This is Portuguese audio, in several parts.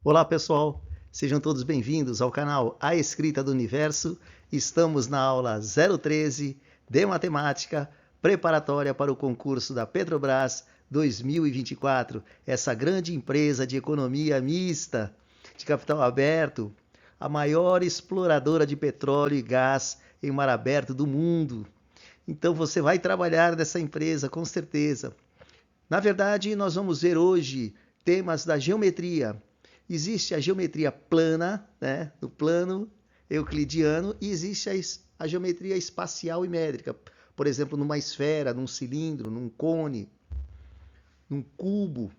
Olá pessoal, sejam todos bem-vindos ao canal A Escrita do Universo. Estamos na aula 013 de Matemática, preparatória para o concurso da Petrobras 2024, essa grande empresa de economia mista, de capital aberto, a maior exploradora de petróleo e gás em mar aberto do mundo. Então você vai trabalhar nessa empresa, com certeza. Na verdade, nós vamos ver hoje temas da geometria. Existe a geometria plana, né, no plano euclidiano, e existe a geometria espacial e métrica. Por exemplo, numa esfera, num cilindro, num cone, num cubo,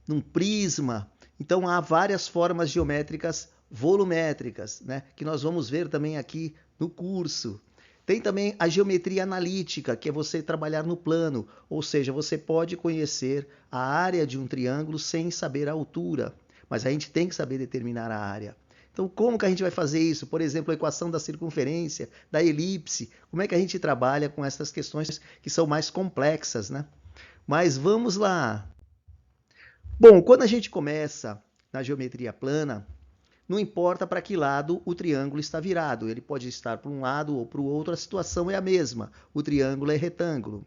num prisma. Então, há várias formas geométricas volumétricas, né, que nós vamos ver também aqui no curso. Tem também a geometria analítica, que é você trabalhar no plano, ou seja, você pode conhecer a área de um triângulo sem saber a altura, mas a gente tem que saber determinar a área. Então, como que a gente vai fazer isso? Por exemplo, a equação da circunferência, da elipse, como é que a gente trabalha com essas questões que são mais complexas, né? Mas vamos lá. Bom, quando a gente começa na geometria plana, não importa para que lado o triângulo está virado, ele pode estar para um lado ou para o outro, a situação é a mesma, o triângulo é retângulo.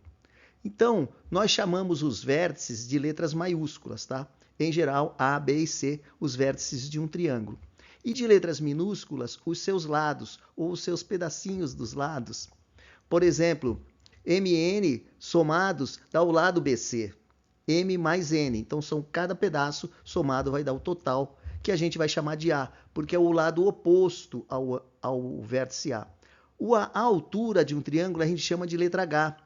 Então, nós chamamos os vértices de letras maiúsculas, tá? Em geral, A, B e C, os vértices de um triângulo. E de letras minúsculas, os seus lados, ou os seus pedacinhos dos lados. Por exemplo, MN somados dá o lado BC, M mais N, então são cada pedaço somado vai dar o total, que a gente vai chamar de A, porque é o lado oposto ao vértice A. A altura de um triângulo a gente chama de letra H.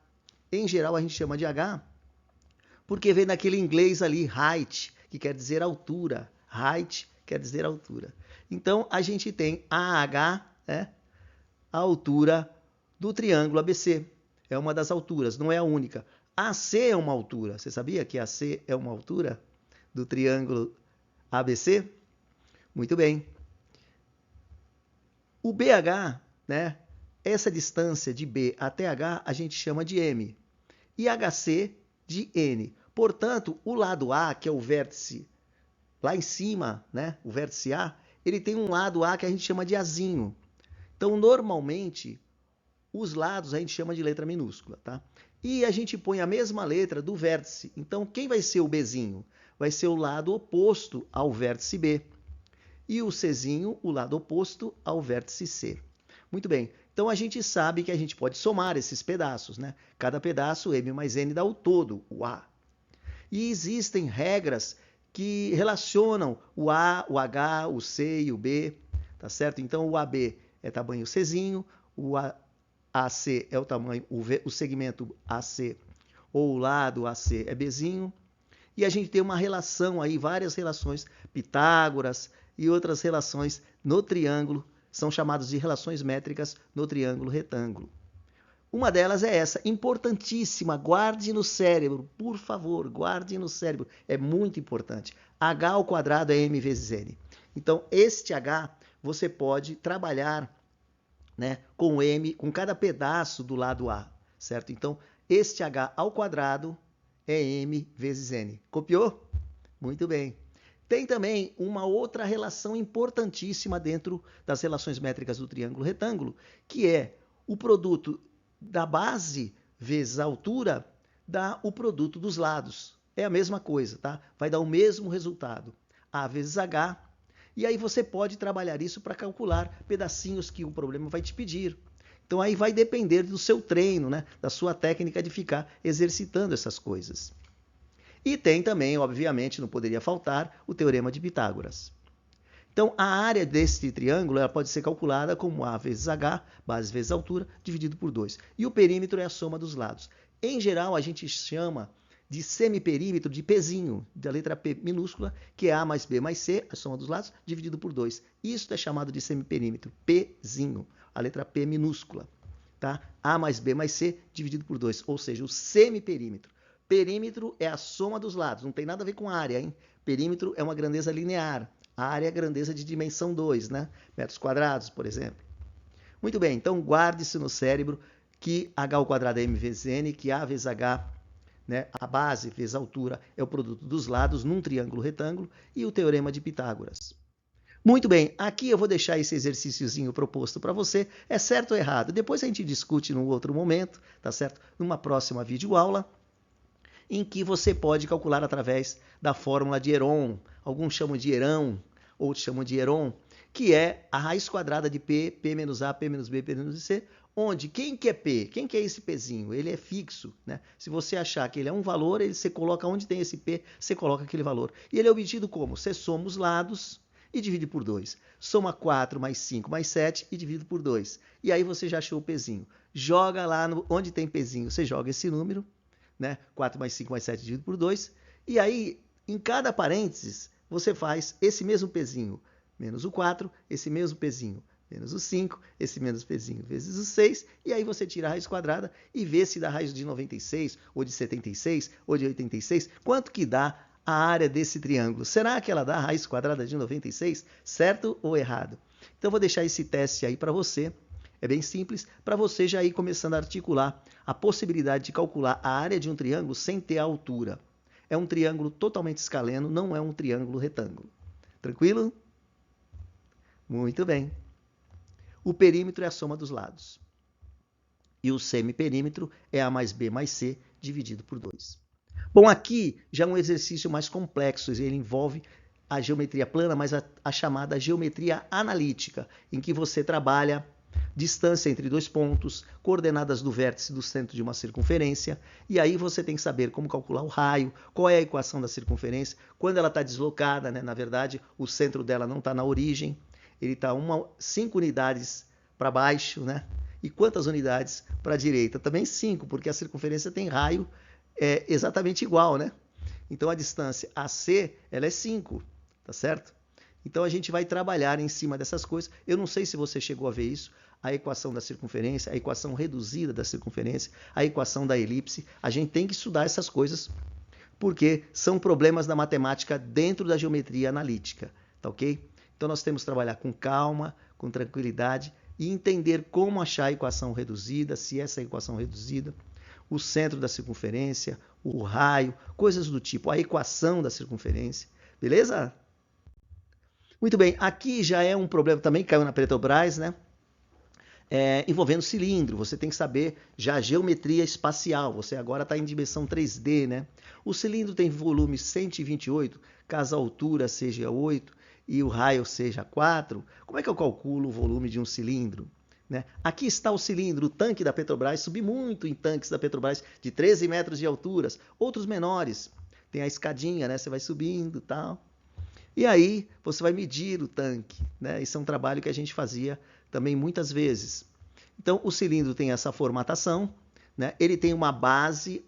Em geral, a gente chama de H porque vem daquele inglês ali, height, que quer dizer altura. Height quer dizer altura. Então, a gente tem AH, né, a altura do triângulo ABC. É uma das alturas, não é a única. AC é uma altura. Você sabia que AC é uma altura do triângulo ABC? Muito bem. O BH, né? Essa distância de B até H a gente chama de M. E HC de N. Portanto, o lado A, que é o vértice lá em cima, né? O vértice A, ele tem um lado A que a gente chama de Azinho. Então, normalmente, os lados a gente chama de letra minúscula, tá? E a gente põe a mesma letra do vértice. Então, quem vai ser o Bzinho? Vai ser o lado oposto ao vértice B. E o Czinho, o lado oposto ao vértice C. Muito bem, então a gente sabe que a gente pode somar esses pedaços, né? Cada pedaço, M mais N, dá o todo, o A. E existem regras que relacionam o A, o H, o C e o B, tá certo? Então o AB é tamanho Czinho, o AC é o tamanho, o segmento AC ou o lado AC é Bzinho, e a gente tem uma relação aí, várias relações, Pitágoras e outras relações no triângulo, são chamadas de relações métricas no triângulo retângulo. Uma delas é essa, importantíssima, guarde no cérebro, por favor, guarde no cérebro, é muito importante. H ao quadrado é M vezes N. Então, este H você pode trabalhar, né, com M, com cada pedaço do lado A, certo? Então, este H ao quadrado é M vezes N. Copiou? Muito bem. Tem também uma outra relação importantíssima dentro das relações métricas do triângulo retângulo, que é o produto da base vezes a altura dá o produto dos lados. É a mesma coisa, tá? Vai dar o mesmo resultado. A vezes H. E aí você pode trabalhar isso para calcular pedacinhos que o problema vai te pedir. Então aí vai depender do seu treino, né? Da sua técnica de ficar exercitando essas coisas. E tem também, obviamente, não poderia faltar, o teorema de Pitágoras. Então, a área deste triângulo ela pode ser calculada como A vezes H, base vezes altura, dividido por 2. E o perímetro é a soma dos lados. Em geral, a gente chama de semiperímetro de Pzinho, da letra P minúscula, que é A mais B mais C, a soma dos lados, dividido por 2. Isso é chamado de semiperímetro, Pzinho, a letra P minúscula. Tá? A mais B mais C, dividido por 2, ou seja, o semiperímetro. Perímetro é a soma dos lados, não tem nada a ver com área, hein? Perímetro é uma grandeza linear. A área é a grandeza de dimensão 2, né? Metros quadrados, por exemplo. Muito bem, então guarde-se no cérebro que H ao quadrado é M vezes N, que A vezes H né? A base vezes a altura é o produto dos lados num triângulo retângulo e o teorema de Pitágoras. Muito bem, aqui eu vou deixar esse exercíciozinho proposto para você, é certo ou errado? Depois a gente discute num outro momento, tá certo? Numa próxima videoaula, em que você pode calcular através da fórmula de Heron, alguns chamam de Herão, outros chamam de Heron, que é a raiz quadrada de P, P menos A, P menos B, P menos C, onde quem que é P? Quem que é esse Pzinho? Ele é fixo, né? Se você achar que ele é um valor, você coloca onde tem esse P, você coloca aquele valor. E ele é obtido como? Você soma os lados e divide por 2. Soma 4 mais 5 mais 7 e divide por 2. E aí você já achou o Pzinho. Joga lá onde tem Pzinho, você joga esse número, né? 4 mais 5 mais 7 dividido por 2. E aí, em cada parênteses, você faz esse mesmo Pzinho menos o 4, esse mesmo Pzinho menos o 5, esse menos Pzinho vezes o 6, e aí você tira a raiz quadrada e vê se dá raiz de 96, ou de 76, ou de 86, quanto que dá a área desse triângulo. Será que ela dá a raiz quadrada de 96? Certo ou errado? Então, vou deixar esse teste aí para você. É bem simples, para você já ir começando a articular a possibilidade de calcular a área de um triângulo sem ter a altura. É um triângulo totalmente escaleno, não é um triângulo retângulo. Tranquilo? Muito bem. O perímetro é a soma dos lados. E o semiperímetro é A mais B mais C dividido por 2. Bom, aqui já é um exercício mais complexo, ele envolve a geometria plana, mas a chamada geometria analítica, em que você trabalha distância entre dois pontos, coordenadas do vértice do centro de uma circunferência, e aí você tem que saber como calcular o raio, qual é a equação da circunferência, quando ela está deslocada, né? Na verdade, o centro dela não está na origem, ele está 5 unidades para baixo, né? E quantas unidades para a direita? Também 5, porque a circunferência tem raio exatamente igual, né? Então a distância AC, ela é 5, tá certo? Então a gente vai trabalhar em cima dessas coisas. Eu não sei se você chegou a ver isso, a equação da circunferência, a equação reduzida da circunferência, a equação da elipse. A gente tem que estudar essas coisas porque são problemas da matemática dentro da geometria analítica, tá ok? Então nós temos que trabalhar com calma, com tranquilidade e entender como achar a equação reduzida, se essa equação reduzida, o centro da circunferência, o raio, coisas do tipo, a equação da circunferência, beleza? Muito bem, aqui já é um problema também que caiu na Petrobras, né? Envolvendo cilindro, você tem que saber já a geometria espacial, você agora está em dimensão 3D, né? O cilindro tem volume 128, caso a altura seja 8 e o raio seja 4, como é que eu calculo o volume de um cilindro? Né? Aqui está o cilindro, o tanque da Petrobras, subi muito em tanques da Petrobras de 13 metros de altura, outros menores, tem a escadinha, né? Você vai subindo e tal. E aí você vai medir o tanque, né? Isso é um trabalho que a gente fazia também muitas vezes. Então o cilindro tem essa formatação, né? Ele tem uma base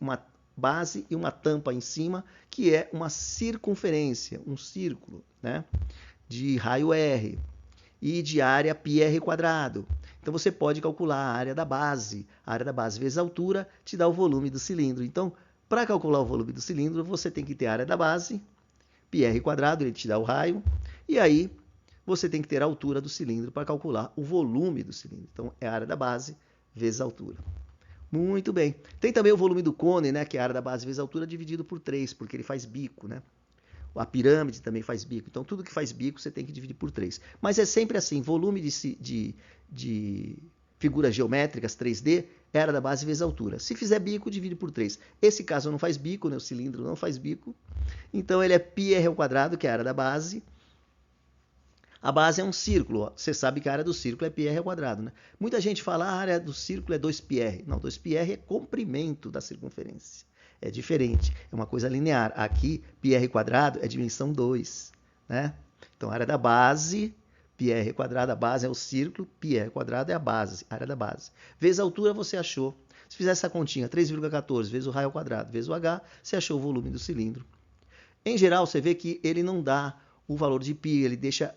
e uma tampa em cima, que é uma circunferência, um círculo, né? De raio R e de área πr quadrado. Então você pode calcular a área da base. A área da base vezes a altura te dá o volume do cilindro. Então, para calcular o volume do cilindro, você tem que ter a área da base, πr quadrado, ele te dá o raio, e aí você tem que ter a altura do cilindro para calcular o volume do cilindro. Então, é a área da base vezes a altura. Muito bem. Tem também o volume do cone, né, que é a área da base vezes a altura dividido por 3, porque ele faz bico, né? A pirâmide também faz bico. Então, tudo que faz bico você tem que dividir por 3. Mas é sempre assim, volume de figuras geométricas 3D é a área da base vezes a altura. Se fizer bico, divide por 3. Esse caso não faz bico, né? O cilindro não faz bico. Então, ele é πr ao quadrado, que é a área da base. A base é um círculo. Ó. Você sabe que a área do círculo é πr ao quadrado, né? Muita gente fala a área do círculo é 2πr. Não, 2πr é comprimento da circunferência. É diferente, é uma coisa linear. Aqui, πr quadrado é dimensão 2, né? Então, a área da base, πr quadrado, a base é o círculo, πr quadrado é a base, a área da base. Vezes a altura, você achou. Se fizer essa continha, 3,14 vezes o raio ao quadrado, vezes o h, você achou o volume do cilindro. Em geral, você vê que ele não dá o valor de π, ele deixa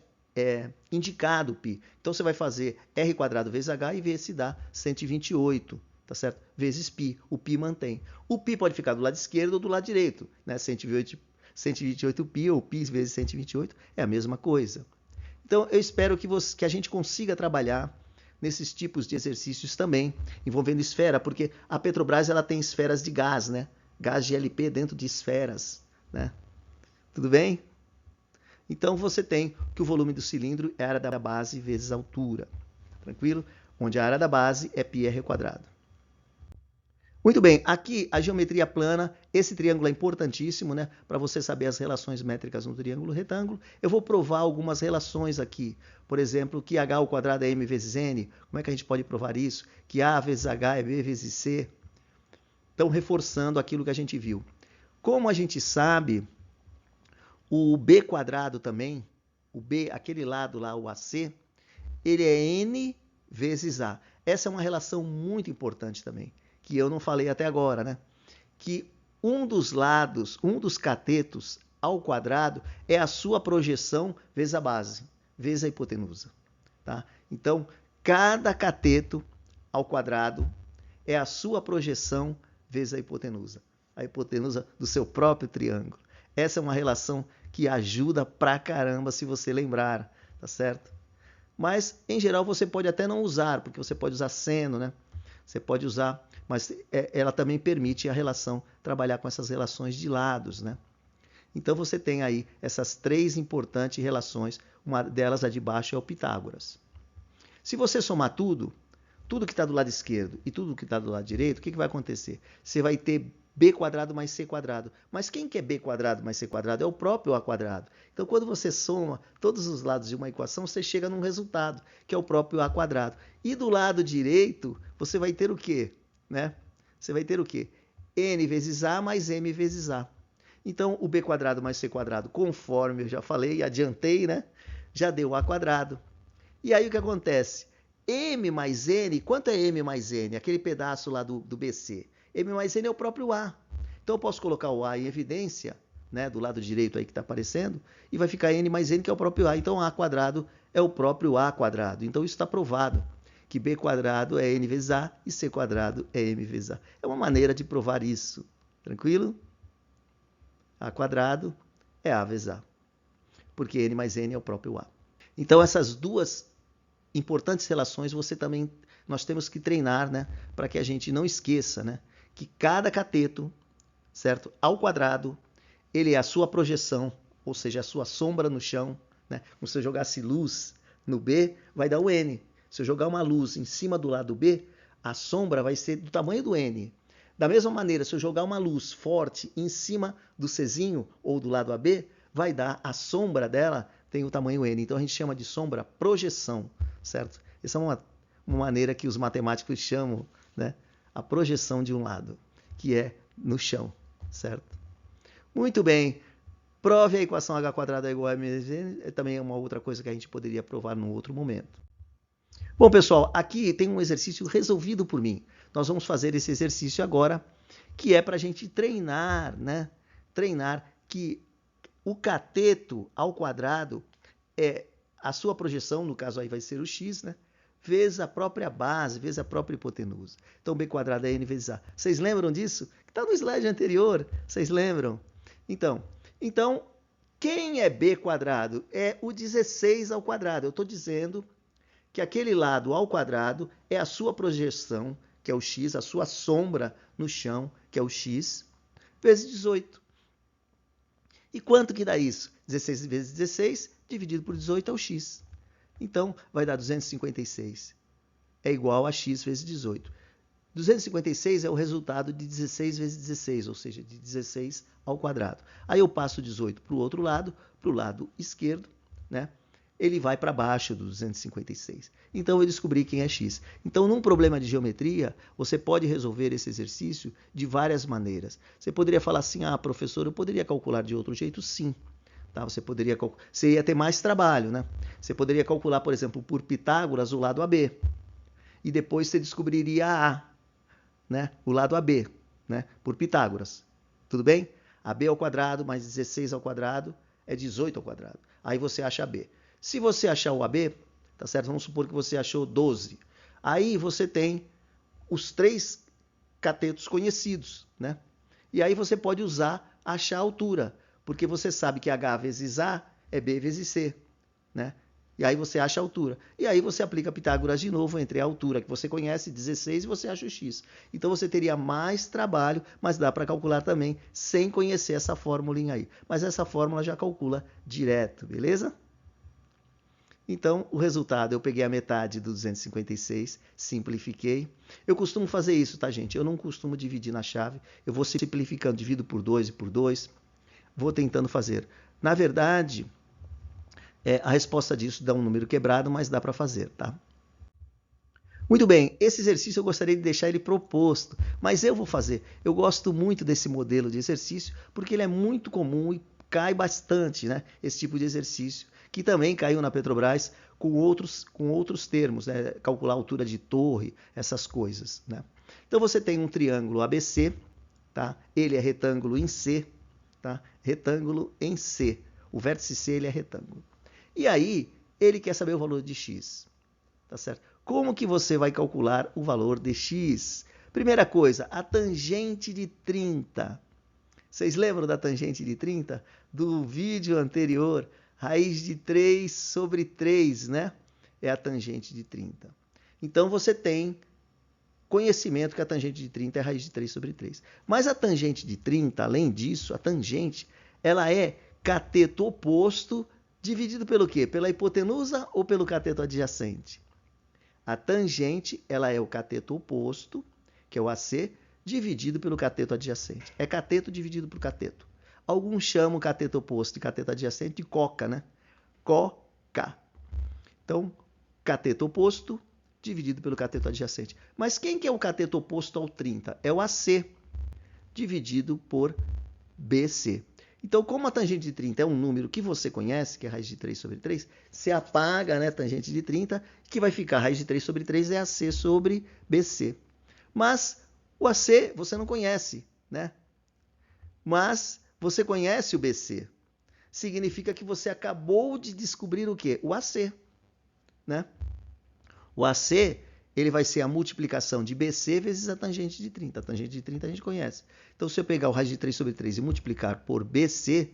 indicado o π. Então, você vai fazer r quadrado vezes h e ver se dá 128. Tá certo? Vezes π. O π mantém. O π pode ficar do lado esquerdo ou do lado direito. Né? 128π ou π vezes 128 é a mesma coisa. Então, eu espero que a gente consiga trabalhar nesses tipos de exercícios também, envolvendo esfera, porque a Petrobras ela tem esferas de gás, né? gás GLP dentro de esferas, né? Tudo bem? Então você tem que o volume do cilindro é a área da base vezes a altura. Tranquilo? Onde a área da base é πr². Muito bem, aqui a geometria plana, esse triângulo é importantíssimo, né? Para você saber as relações métricas no triângulo retângulo. Eu vou provar algumas relações aqui. Por exemplo, que h² é m vezes n. Como é que a gente pode provar isso? Que a vezes h é b vezes c. Então, reforçando aquilo que a gente viu. Como a gente sabe, o b² também, o b, aquele lado lá, o AC, ele é n vezes a. Essa é uma relação muito importante também, que eu não falei até agora, né? Que um dos lados, um dos catetos ao quadrado é a sua projeção vezes a base, vezes a hipotenusa, tá? Então, cada cateto ao quadrado é a sua projeção vezes a hipotenusa do seu próprio triângulo. Essa é uma relação que ajuda pra caramba se você lembrar, tá certo? Mas, em geral, você pode até não usar, porque você pode usar seno, né? Você pode usar, mas ela também permite a relação trabalhar com essas relações de lados, né? Então, você tem aí essas três importantes relações, uma delas, a de baixo, é o Pitágoras. Se você somar tudo que está do lado esquerdo e tudo que está do lado direito, o que vai acontecer? Você vai ter b² mais c². Mas quem que é b² mais c²? É o próprio a². Então, quando você soma todos os lados de uma equação, você chega num resultado, que é o próprio a². E do lado direito, você vai ter o quê? Né? Você vai ter o quê? n vezes a mais m vezes a. Então, o b² mais c², conforme eu já falei, adiantei, né? Já deu a². E aí o que acontece? M mais N, quanto é M mais N? Aquele pedaço lá do BC. M mais N é o próprio A. Então eu posso colocar o A em evidência, né, do lado direito aí que está aparecendo, e vai ficar N mais N, que é o próprio A. Então A² é o próprio A². Então isso está provado, que B² é N vezes A e C² é M vezes A. É uma maneira de provar isso. Tranquilo? A² é A vezes A. Porque N mais N é o próprio A. Então essas duas importantes relações nós temos que treinar, né, para que a gente não esqueça, né, que cada cateto, certo, ao quadrado, ele é a sua projeção, ou seja, a sua sombra no chão, né? Como se eu jogasse luz no B, vai dar o N. Se eu jogar uma luz em cima do lado B, a sombra vai ser do tamanho do N. Da mesma maneira, se eu jogar uma luz forte em cima do Czinho ou do lado AB, vai dar a sombra dela tem o tamanho N. Então a gente chama de sombra projeção, certo? Essa é uma maneira que os matemáticos chamam, né, a projeção de um lado, que é no chão, certo? Muito bem. Prove a equação h² é igual a mg, também é uma outra coisa que a gente poderia provar num outro momento. Bom, pessoal, aqui tem um exercício resolvido por mim. Nós vamos fazer esse exercício agora, que é para a gente treinar, né? Treinar que o cateto ao quadrado é a sua projeção, no caso aí vai ser o x, né? Vezes a própria base, vezes a própria hipotenusa. Então, b² é n vezes a. Vocês lembram disso? Está no slide anterior. Vocês lembram? Então, quem é b²? É o 16 ao quadrado. Eu estou dizendo que aquele lado ao quadrado é a sua projeção, que é o x, a sua sombra no chão, que é o x, vezes 18. E quanto que dá isso? 16 vezes 16 dividido por 18 é o x. Então, vai dar 256. É igual a x vezes 18. 256 é o resultado de 16 vezes 16, ou seja, de 16 ao quadrado. Aí eu passo 18 para o outro lado, para o lado esquerdo, né? Ele vai para baixo do 256. Então, eu descobri quem é x. Então, num problema de geometria, você pode resolver esse exercício de várias maneiras. Você poderia falar assim, professor, eu poderia calcular de outro jeito? Sim. Tá? Você ia ter mais trabalho, né? Você poderia calcular, por exemplo, por Pitágoras, o lado AB. E depois você descobriria A, né? O lado AB, né? Por Pitágoras. Tudo bem? AB ao quadrado mais 16 ao quadrado é 18 ao quadrado. Aí você acha AB. Se você achar o AB, tá certo? Vamos supor que você achou 12. Aí você tem os três catetos conhecidos, né? E aí você pode achar a altura, porque você sabe que H vezes A é B vezes C, né? E aí você acha a altura. E aí você aplica Pitágoras de novo entre a altura que você conhece, 16, e você acha o x. Então você teria mais trabalho, mas dá para calcular também sem conhecer essa fórmula aí. Mas essa fórmula já calcula direto, beleza? Então, o resultado, eu peguei a metade do 256, simplifiquei. Eu costumo fazer isso, tá, gente? Eu não costumo dividir na chave. Eu vou simplificando, divido por 2 e por 2. Vou tentando fazer. Na verdade, a resposta disso dá um número quebrado, mas dá para fazer, tá? Muito bem, esse exercício eu gostaria de deixar ele proposto, mas eu vou fazer. Eu gosto muito desse modelo de exercício, porque ele é muito comum e cai bastante, né? Esse tipo de exercício, que também caiu na Petrobras com outros termos, né? Calcular a altura de torre, essas coisas, né? Então você tem um triângulo ABC, tá? Ele é retângulo em C, tá? Retângulo em C. O vértice C ele é retângulo. E aí, ele quer saber o valor de x, tá certo? Como que você vai calcular o valor de x? Primeira coisa, a tangente de 30. Vocês lembram da tangente de 30? Do vídeo anterior, raiz de 3 sobre 3, né? É a tangente de 30. Então, você tem conhecimento que a tangente de 30 é raiz de 3 sobre 3. Mas a tangente de 30, além disso, a tangente, ela é cateto oposto dividido pelo quê? Pela hipotenusa ou pelo cateto adjacente? A tangente, ela é o cateto oposto, que é o AC, dividido pelo cateto adjacente. É cateto dividido por cateto. Alguns chamam o cateto oposto e cateto adjacente de coca, né? Coca. Então, cateto oposto dividido pelo cateto adjacente. Mas quem que é o cateto oposto ao 30? É o AC, dividido por BC. Então, como a tangente de 30 é um número que você conhece, que é a raiz de 3 sobre 3, você apaga, né, a tangente de 30, que vai ficar a raiz de 3 sobre 3 é AC sobre BC. Mas o AC você não conhece, né? Mas você conhece o BC. Significa que você acabou de descobrir o quê? O AC, né? O AC, ele vai ser a multiplicação de BC vezes a tangente de 30. A tangente de 30 a gente conhece. Então, se eu pegar o raiz de 3 sobre 3 e multiplicar por BC,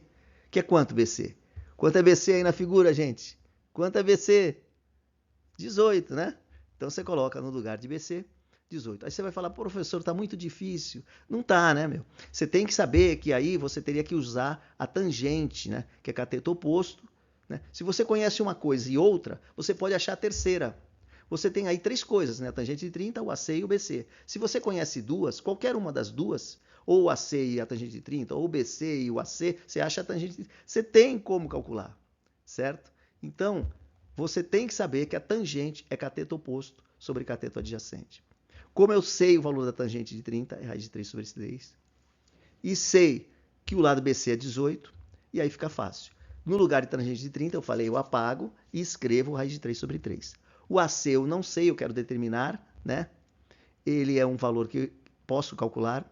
que é quanto BC? Quanto é BC aí na figura, gente? Quanto é BC? 18, né? Então, você coloca no lugar de BC, 18. Aí você vai falar, professor, está muito difícil. Não está, né, meu? Você tem que saber que aí você teria que usar a tangente, né? Que é cateto oposto, né? Se você conhece uma coisa e outra, você pode achar a terceira. Você tem aí três coisas, né? A tangente de 30, o AC e o BC. Se você conhece duas, qualquer uma das duas, ou o AC e a tangente de 30, ou o BC e o AC, você acha a tangente de 30. Você tem como calcular, certo? Então, você tem que saber que a tangente é cateto oposto sobre cateto adjacente. Como eu sei o valor da tangente de 30, é raiz de 3 sobre 3, e sei que o lado BC é 18, e aí fica fácil. No lugar de tangente de 30, eu falei, eu apago e escrevo raiz de 3 sobre 3. O AC eu não sei, eu quero determinar, né? Ele é um valor que posso calcular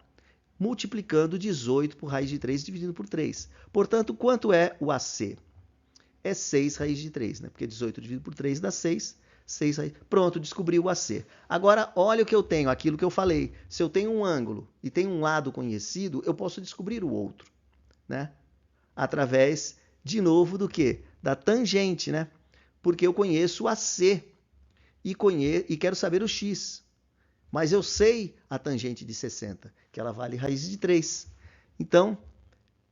multiplicando 18 por raiz de 3 dividido por 3. Portanto, quanto é o AC? É 6 raiz de 3, né? Porque 18 dividido por 3 dá 6. 6 raiz. Pronto, descobri o AC. Agora, olha o que eu tenho, aquilo que eu falei. Se eu tenho um ângulo e tenho um lado conhecido, eu posso descobrir o outro, né? Através, de novo, do quê? Da tangente, né? Porque eu conheço o AC e quero saber o x. Mas eu sei a tangente de 60, que ela vale raiz de 3. Então,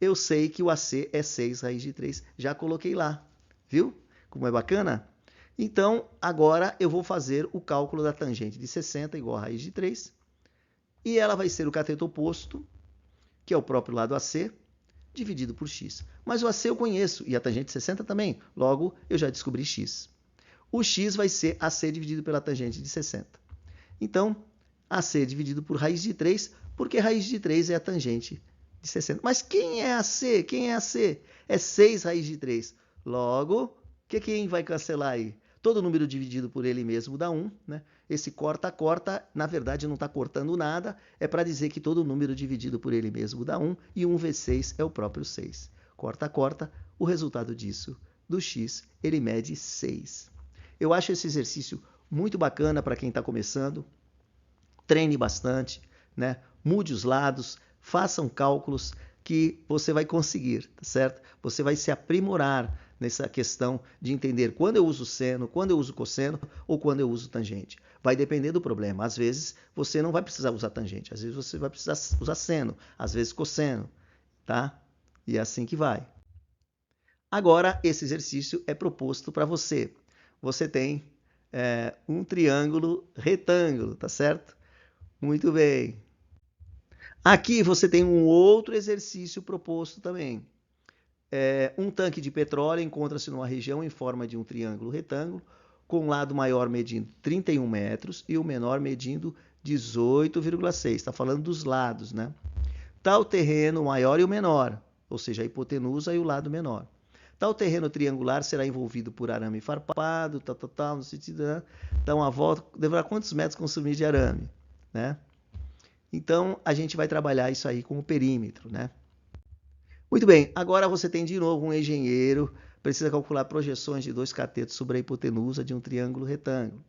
eu sei que o AC é 6 raiz de 3. Já coloquei lá. Viu? Como é bacana? Então, agora eu vou fazer o cálculo da tangente de 60 igual a raiz de 3. E ela vai ser o cateto oposto, que é o próprio lado AC, dividido por x. Mas o AC eu conheço, e a tangente de 60 também. Logo, eu já descobri x. O x vai ser AC dividido pela tangente de 60. Então, AC dividido por raiz de 3, porque raiz de 3 é a tangente de 60. Mas quem é AC? Quem é AC? É 6 raiz de 3. Logo, quem vai cancelar aí? Todo número dividido por ele mesmo dá 1. Né? Esse corta, na verdade não está cortando nada, é para dizer que todo número dividido por ele mesmo dá 1, e 1 vezes 6 é o próprio 6. Corta, o resultado disso, do x, ele mede 6. Eu acho esse exercício muito bacana para quem está começando. Treine bastante, né? Mude os lados, façam cálculos que você vai conseguir, tá certo? Você vai se aprimorar nessa questão de entender quando eu uso seno, quando eu uso cosseno ou quando eu uso tangente. Vai depender do problema. Às vezes você não vai precisar usar tangente, às vezes você vai precisar usar seno, às vezes cosseno, tá? E é assim que vai. Agora, esse exercício é proposto para você. Você tem um triângulo retângulo, tá certo? Muito bem. Aqui você tem um outro exercício proposto também. Um tanque de petróleo encontra-se numa região em forma de um triângulo retângulo, com o lado maior medindo 31 metros e o menor medindo 18,6. Está falando dos lados, né? Tal terreno, o maior e o menor, ou seja, a hipotenusa e o lado menor. Tal terreno triangular será envolvido por arame farpado, no sentido de dar uma volta, deverá quantos metros consumir de arame, né? Então, a gente vai trabalhar isso aí com o perímetro, né? Muito bem, agora você tem de novo um engenheiro, precisa calcular projeções de dois catetos sobre a hipotenusa de um triângulo retângulo.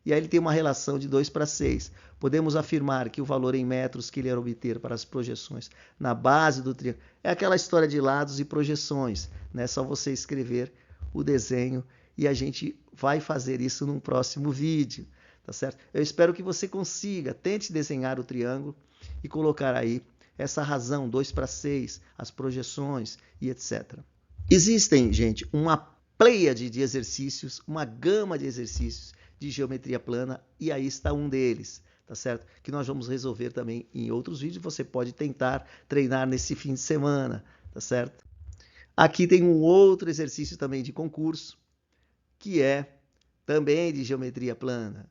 E aí ele tem uma relação de 2:6. Podemos afirmar que o valor em metros que ele irá obter para as projeções na base do triângulo é aquela história de lados e projeções, né? É só você escrever o desenho e a gente vai fazer isso num próximo vídeo, tá certo? Eu espero que você consiga, tente desenhar o triângulo e colocar aí essa razão 2:6, as projeções e etc. Existem, gente, uma pleiade de exercícios, uma gama de exercícios de geometria plana, e aí está um deles, tá certo? Que nós vamos resolver também em outros vídeos, você pode tentar treinar nesse fim de semana, tá certo? Aqui tem um outro exercício também de concurso, que é também de geometria plana.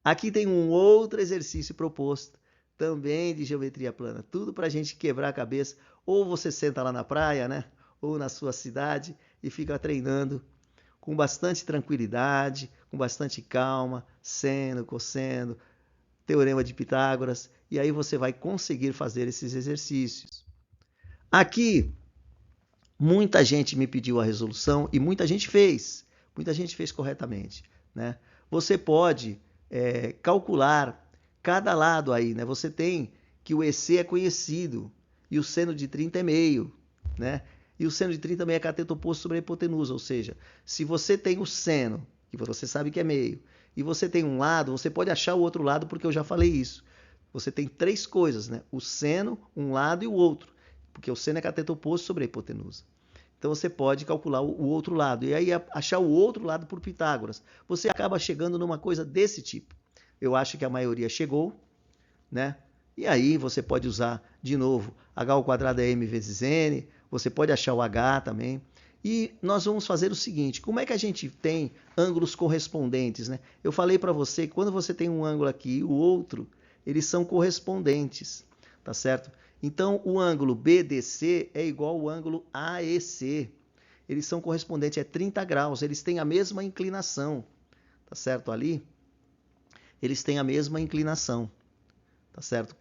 Aqui tem um outro exercício proposto, também de geometria plana, tudo para a gente quebrar a cabeça, ou você senta lá na praia, né? Ou na sua cidade e fica treinando com bastante tranquilidade, com bastante calma, seno, cosseno, teorema de Pitágoras, e aí você vai conseguir fazer esses exercícios. Aqui, muita gente me pediu a resolução e muita gente fez corretamente, né? Você pode calcular cada lado aí, né? Você tem que o EC é conhecido e o seno de 30 é meio, né? E o seno de 30 também é cateto oposto sobre a hipotenusa, ou seja, se você tem o seno, que você sabe que é meio, e você tem um lado, você pode achar o outro lado, porque eu já falei isso. Você tem três coisas, né? O seno, um lado e o outro, porque o seno é cateto oposto sobre a hipotenusa. Então você pode calcular o outro lado, e aí achar o outro lado por Pitágoras. Você acaba chegando numa coisa desse tipo. Eu acho que a maioria chegou, né? E aí você pode usar de novo h ao quadrado é m vezes n, você pode achar o h também. E nós vamos fazer o seguinte, como é que a gente tem ângulos correspondentes, né? Eu falei para você que quando você tem um ângulo aqui e o outro, eles são correspondentes, tá certo? Então, o ângulo BDC é igual ao ângulo AEC. Eles são correspondentes, é 30 graus, eles têm a mesma inclinação, tá certo? Ali, eles têm a mesma inclinação, tá certo?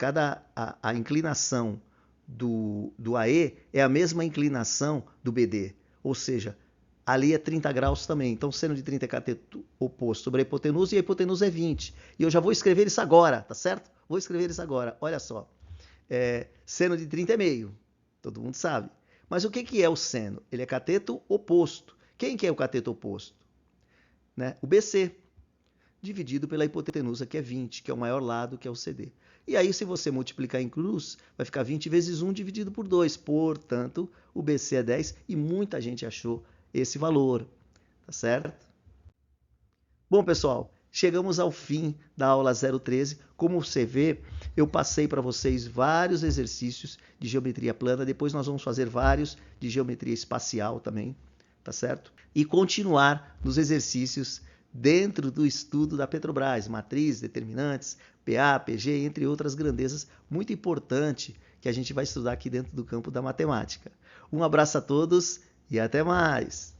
A inclinação do AE é a mesma inclinação do BD, ou seja, ali é 30 graus também. Então, seno de 30 é cateto oposto sobre a hipotenusa e a hipotenusa é 20. E eu já vou escrever isso agora, tá certo? Vou escrever isso agora, olha só. Seno de 30 é meio, todo mundo sabe. Mas o que é o seno? Ele é cateto oposto. Quem que é o cateto oposto? Né? O BC, dividido pela hipotenusa, que é 20, que é o maior lado, que é o CD. E aí, se você multiplicar em cruz, vai ficar 20 vezes 1 dividido por 2. Portanto, o BC é 10 e muita gente achou esse valor. Tá certo? Bom, pessoal, chegamos ao fim da aula 013. Como você vê, eu passei para vocês vários exercícios de geometria plana. Depois nós vamos fazer vários de geometria espacial também, tá certo? E continuar nos exercícios dentro do estudo da Petrobras, matrizes, determinantes, PA, PG, entre outras grandezas, muito importante que a gente vai estudar aqui dentro do campo da matemática. Um abraço a todos e até mais!